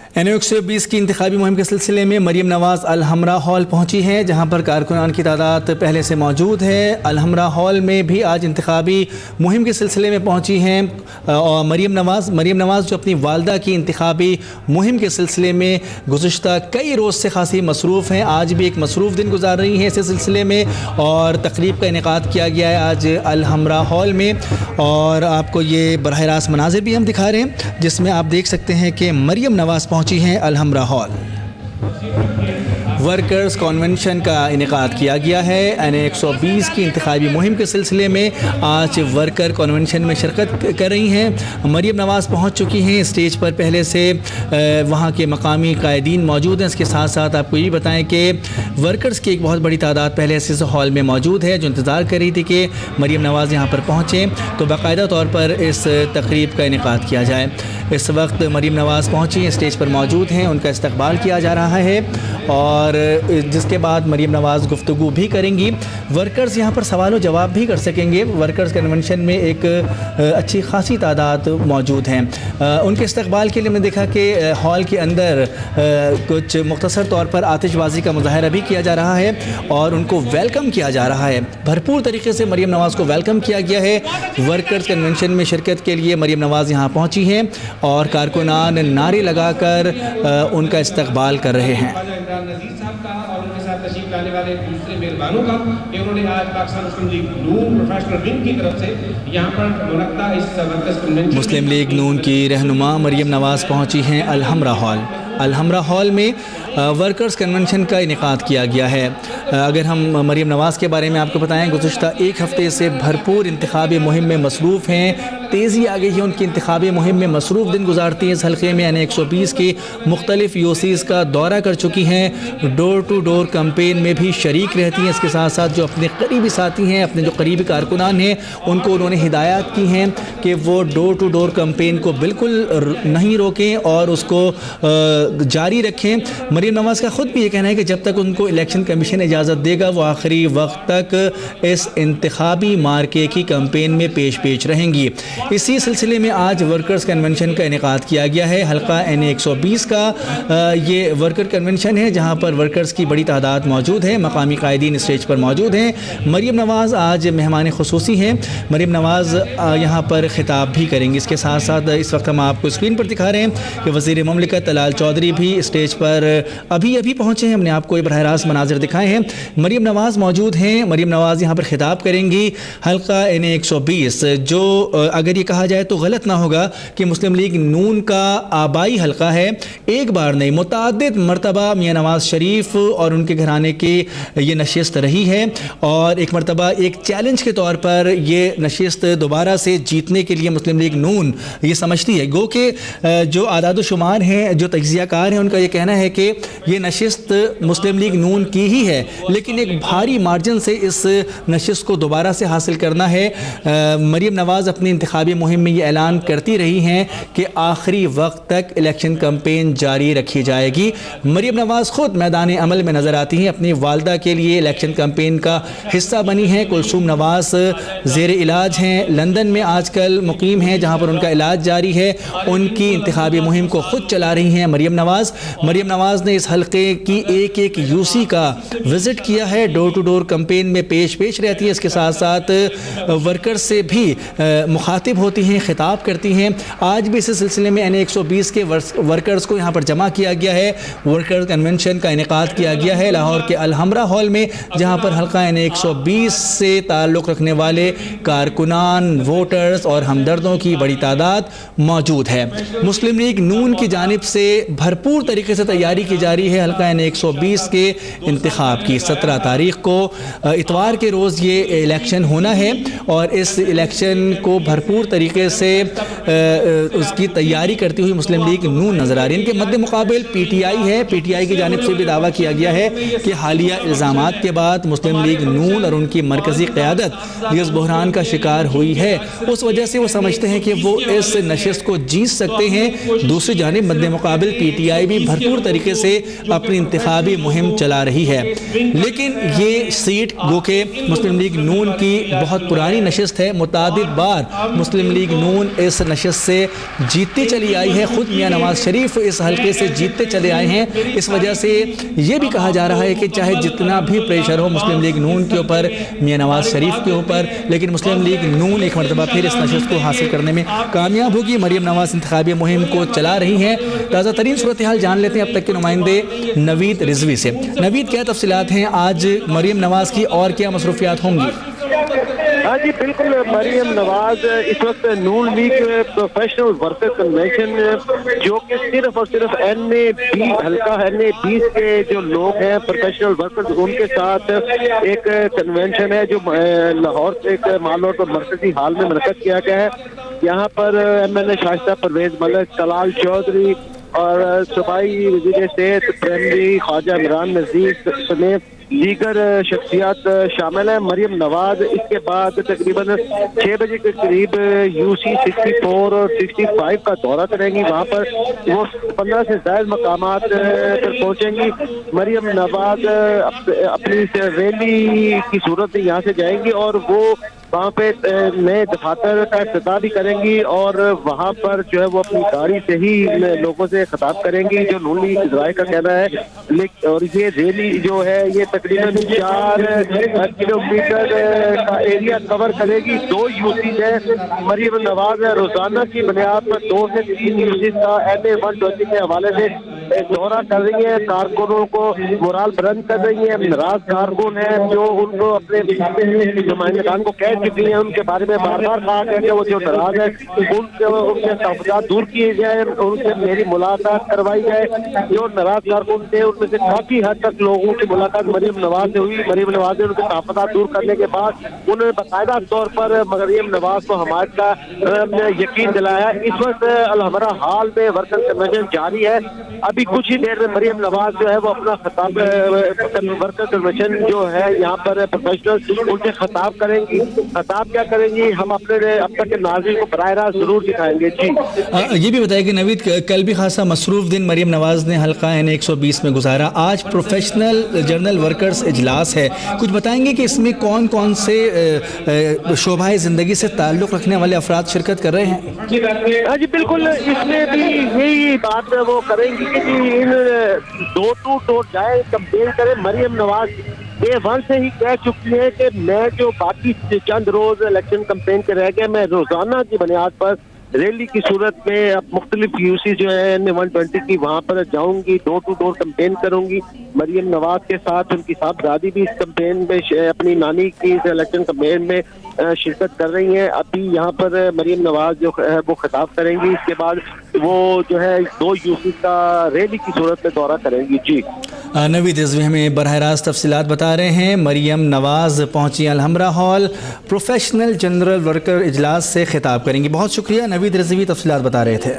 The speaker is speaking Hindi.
NA-120 की इंतखाबी मुहिम के सिलसिले में मरीम नवाज़ अल-हमरा हॉल पहुंची हैं, जहां पर कारकुनान की तादाद पहले से मौजूद है। अल-हमरा हॉल में भी आज इंतखाबी मुहिम के सिलसिले में पहुंची हैं और मरीम नवाज़ जो अपनी वालदा की इंतखाबी मुहिम के सिलसिले में गुज़िश्ता कई रोज़ से खासी मसरूफ़ हैं। आज भी एक मसरूफ़ दिन गुजार रही हैं इस सिलसिले में और तकरीब का इनेकाद किया गया है आज अल-हमरा हॉल में। और आपको ये बराह रास्त मनाज़िर भी हम दिखा रहे हैं, जिसमें आप देख सकते हैं कि मरीम नवाज़ पहुंची हैं अल-हमरा हॉल। वर्कर्स कन्वेंशन का इनेकाद किया गया है। NA-120 की इंतखाबी मुहिम के सिलसिले में आज वर्कर कन्वेंशन में शिरकत कर रही हैं। मरीम नवाज़ पहुंच चुकी हैं स्टेज पर, पहले से वहां के मकामी कायदीन मौजूद हैं। इसके साथ साथ आपको ये बताएं कि वर्कर्स की एक बहुत बड़ी तादाद पहले से इस हॉल में मौजूद है, जो इंतज़ार कर रही थी कि मरीम नवाज़ यहाँ पर पहुँचें तो बाकायदा तौर पर इस तकरीब का इनेकाद किया जाए। इस वक्त मरीम नवाज़ पहुँची, स्टेज पर मौजूद हैं, उनका इस्तकबाल किया जा रहा है और जिसके बाद मरीम नवाज़ गुफ्तगू भी करेंगी। वर्कर्स यहाँ पर सवाल व जवाब भी कर सकेंगे। वर्कर्स कन्वेंशन में एक अच्छी खासी तादाद मौजूद हैं। उनके इस्तकबाल के लिए मैंने देखा कि हॉल के अंदर कुछ मुख्तसर तौर पर आतिशबाजी का मुजाहरा भी किया जा रहा है और उनको वेलकम किया जा रहा है। भरपूर तरीके से मरीम नवाज़ को वेलकम किया गया है। वर्कर्स कन्वेंशन में शिरकत के लिए मरीम नवाज़ यहाँ पहुँची हैं और कारकुनान नारे लगाकर उनका इस्तकबाल कर रहे हैं। और उनके साथ तशरीफ लाने वाले दूसरे मेहमानों का कि उन्होंने आज पाकिस्तान मुस्लिम लीग नून प्रोफेशनल विंग की तरफ से यहाँ पर मुनक्का इस वर्कर्स कन्वेंशन मुस्लिम लीग नून की रहनुमा मरीम नवाज़ पहुँची हैं अल-हमरा हॉल। अल-हमरा हॉल में वर्कर्स कन्वेंशन का इनेकाद किया गया है। अगर हम मरीम नवाज़ के बारे में आपको बताएं, गुज़िश्ता एक हफ़्ते से भरपूर इंतखाबी मुहिम में मसरूफ़ हैं। तेज़ी आ गई है उनकी इंतखाबी मुहिम में, मसरूफ़ दिन गुजारती हैं। इस हल्के में NA-120 की मुख्तलिफ यूसीज़ का दौरा कर चुकी हैं, डोर टू डोर कैंपेन में भी शरीक रहती हैं। इसके साथ साथ जो अपने करीबी साथी हैं, अपने जो करीबी कारकुनान हैं, उनको उन्होंने हिदायत की हैं कि वो डोर टू डोर कैंपेन को बिल्कुल नहीं रोकें और उसको जारी रखें। मरीम नवाज़ का ख़ुद भी ये कहना है कि जब तक उनको इलेक्शन कमीशन इजाज़त देगा वो आखिरी वक्त तक इस इंतखाबी मार्के की कैंपेन में पेश रहेंगी। इसी सिलसिले में आज वर्कर्स कन्वेंशन का इनेकाद किया गया है। हल्का NA-120 का ये वर्कर कन्वेंशन है, जहाँ पर वर्कर्स की बड़ी तादाद मौजूद है। मकामी कायदीन स्टेज पर मौजूद हैं। मरीम नवाज़ आज मेहमान खुसूसी हैं। मरीम नवाज़ यहाँ पर खिताब भी करेंगी। इसके साथ साथ इस वक्त हम आपको स्क्रीन पर दिखा रहे हैं कि वज़ीर ममलिकत तलाल चौधरी भी स्टेज पर अभी पहुँचे हैं। हमने आपको ये बराह रास्त मनाजिर दिखाए हैं। मरीम नवाज़ मौजूद हैं। मरीम नवाज़ यहाँ पर खिताब करेंगी। हल्का NA-120 जो अगर ये कहा जाए तो गलत ना होगा कि मुस्लिम लीग नून का आबाई हल्का है। एक बार नहीं, मुतअद्दिद मरतबा मियाँ नवाज़ शरीफ और उनके घराने की ये नशिस्त रही है और एक मरतबा एक चैलेंज के तौर पर ये नशिस्त दोबारा से जीतने के लिए मुस्लिम लीग नून ये समझती है। गो के जो आदाद शुमार हैं, जो तज्ज़ियाकार हैं, उनका ये कहना है कि ये नशिस्त मुस्लिम लीग नून की ही है, लेकिन एक भारी मार्जिन से इस नशिस्त को दोबारा से हासिल करना है। मरीम नवाज़ अपनी इंतखाबी मुहिम में ये ऐलान करती रही हैं कि आखिरी वक्त तक इलेक्शन कैंपेन जारी रखी जाएगी। मरीम नवाज़ ख़ुद मैदान अमल में नज़र आती हैं। अपनी वालदा के लिए इलेक्शन कैंपेन का हिस्सा बनी हैं। कुलसूम नवाज़ ज़ेर इलाज हैं, लंदन में आजकल मुकीम हैं, जहाँ पर उनका इलाज जारी है। उनकी इंतखाबी मुहिम को ख़ुद चला रही हैं मरीम नवाज़ ने इस हल्के की एक यूसी का विज़िट किया है। डोर टू डोर कैंपेन में पेश रहती है। इसके साथ साथ वर्कर्स से भी मुखातिब होती हैं, खिताब करती हैं। आज भी इस सिलसिले में NA-120 के वर्कर्स को यहाँ पर जमा किया गया है। वर्कर्स कन्वेंशन का इनेकाद किया गया है लाहौर के अल-हमरा हॉल में, जहाँ पर हल्का NA-120 से ताल्लुक़ रखने वाले कारकुनान, वोटर्स और हमदर्दों की बड़ी तादाद मौजूद है। मुस्लिम लीग नून की जानिब से भरपूर तरीके से तैयारी की जा रही है हल्का NA-120 के इंतखाब की। 17 तारीख को इतवार के रोज़ ये इलेक्शन होना है और इस इलेक्शन को भरपूर तरीके से उसकी तैयारी करती हुई मुस्लिम लीग नून नज़र आ रही है। इनके मद्दे मुकाबिल PTI है। PTI की जानिब से भी दावा किया गया है कि हालिया इल्ज़ामात के बाद मुस्लिम लीग नून और उनकी मरकज़ी क़यादत जिस बहरान का शिकार हुई है, उस वजह से वो समझते हैं कि वो इस नशिस्त को जीत सकते हैं। दूसरी जानिब मद्दे मुकाबिल PTI भी भरपूर तरीके से अपनी इंतखाबी मुहिम चला रही है, लेकिन ये सीट गो के मुस्लिम लीग नून की बहुत पुरानी नशिस्त है। मुतादिद बार मुस्लिम लीग नून इस नशिस्त से जीतती चली आई है। ख़ुद मियाँ नवाज शरीफ इस हल्के से जीतते चले आए हैं। इस वजह से ये भी कहा जा रहा है कि चाहे जितना भी प्रेशर हो मुस्लिम लीग नून के ऊपर, मियाँ नवाज शरीफ के ऊपर, लेकिन मुस्लिम लीग नून एक मरतबा फिर इस नशिस्त को हासिल करने में कामयाब होगी। मरियम नवाज इंतखाबी मुहिम को चला रही हैं। ताज़ा तरीन सूरत हाल जान लेते हैं अब तक के नुमाइंदे नवीद रिजवी से। नवीद, क्या तफसीलात हैं आज मरियम नवाज की और क्या मसरूफियात होंगी? हाँ जी बिल्कुल, मरियम नवाज इस वक्त नून लीग प्रोफेशनल वर्कर कन्वेंशन, जो कि सिर्फ और सिर्फ हल्का NA-20 के जो लोग हैं प्रोफेशनल वर्कर्स, उनके साथ एक कन्वेंशन है जो लाहौर से एक माल रोड पर मरकजी हाल में मुनक़द किया गया है। यहाँ पर MLA शाइस्ता परवेज मलिक, तलाल चौधरी और सूबाई वज़ीर सेहत प्राइमरी ख्वाजा इमरान नज़ीर समेत दीगर शख्सियात शामिल हैं। मरियम नवाज इसके बाद तकरीबन 6 बजे के करीब UC 64 और 65 का दौरा करेंगी। वहाँ पर वो 15 से ज़्यादा मकामात पर पहुँचेंगी। मरियम नवाज अपनी रैली की सूरत में यहाँ से जाएंगी और वो वहाँ पे नए दफातर का इफ्तिताह भी करेंगी और वहाँ पर जो है वो अपनी गाड़ी से ही लोगों से खिताब करेंगी, जो नून लीग इज़राइल का कहना है। और ये रैली जो है ये तकरीबन 4 किलोमीटर का एरिया कवर करेगी। 2 UCs है। मरियम नवाज रोजाना की बुनियाद पर 2 से 3 UCs का NA-120 के हवाले से दौरा कर रही है। कारकुनों को मोराल बुलंद कर रही है। नाराज कारकुन है जो उनको अपने नुमाइंदगान को कह चुकी है, उनके बारे में बार बार कहा गया कि वो जो नाराज है उनके तहफ़्फ़ुज़ात दूर किए जाए, उनसे मेरी मुलाकात करवाई जाए। जो नाराज कारकुन थे उनमें से काफी हद तक लोगों की मुलाकात मरियम नवाज से हुई। मरियम नवाज ने उनके तहफ़्फ़ुज़ात दूर करने के बाद उन्होंने बाकायदा तौर पर मरियम नवाज को हमायत का यकीन दिलाया। इस वक्त अलहमरा हाल में वर्कर कन्वेंशन जारी है। अभी कुछ ही देर में मरियम नवाज जो है वो अपना खिताब वर्कर कन्वेंशन जो है यहाँ पर प्रोफेशनल उनसे खिताब करेंगी। खिताब क्या करेंगी हम अपने अब तक के नाज़रीन को बराह रास्त जरूर दिखाएंगे। जी ये भी बताया कि नवीद, कल भी खासा मसरूफ दिन मरियम नवाज ने हल्का NA-120 में गुजारा। आज प्रोफेशनल जर्नल वर्कर्स इजलास है, कुछ बताएंगे कि इसमें कौन कौन से शोबाए ज़िंदगी से ताल्लुक़ रखने वाले अफराद शिरकत कर रहे हैं? हाँ जी बिल्कुल, इसमें भी यही बात वो करेंगी कि इन डोर टू डोर जाए, कंपेन करें। मरियम नवाज Day 1 से ही कह चुकी है कि मैं जो बाकी चंद रोज इलेक्शन कंपेन के रह गए, मैं रोजाना की बुनियाद पर रैली की सूरत में अब मुख्तलिफ UC जो है NA-120 की वहाँ पर जाऊंगी, डोर टू डोर कंपेन करूंगी। मरियम नवाज के साथ उनकी साहबजादी भी इस कंपेन में अपनी नानी की इलेक्शन कंपेन में शिरकत कर रही हैं। अभी यहाँ पर मरियम नवाज जो है वो खिताब करेंगी। इसके बाद वो जो है 2 UC का रैली की सूरत में दौरा करेंगी। जी नवीद रिजवी हमें बराह रास्त तफसीलात बता रहे हैं। मरियम नवाज पहुंची Alhamra hall, professional general worker इजलास से खिताब करेंगी। बहुत शुक्रिया नवीद रिजवी, तफसीलात बता रहे थे।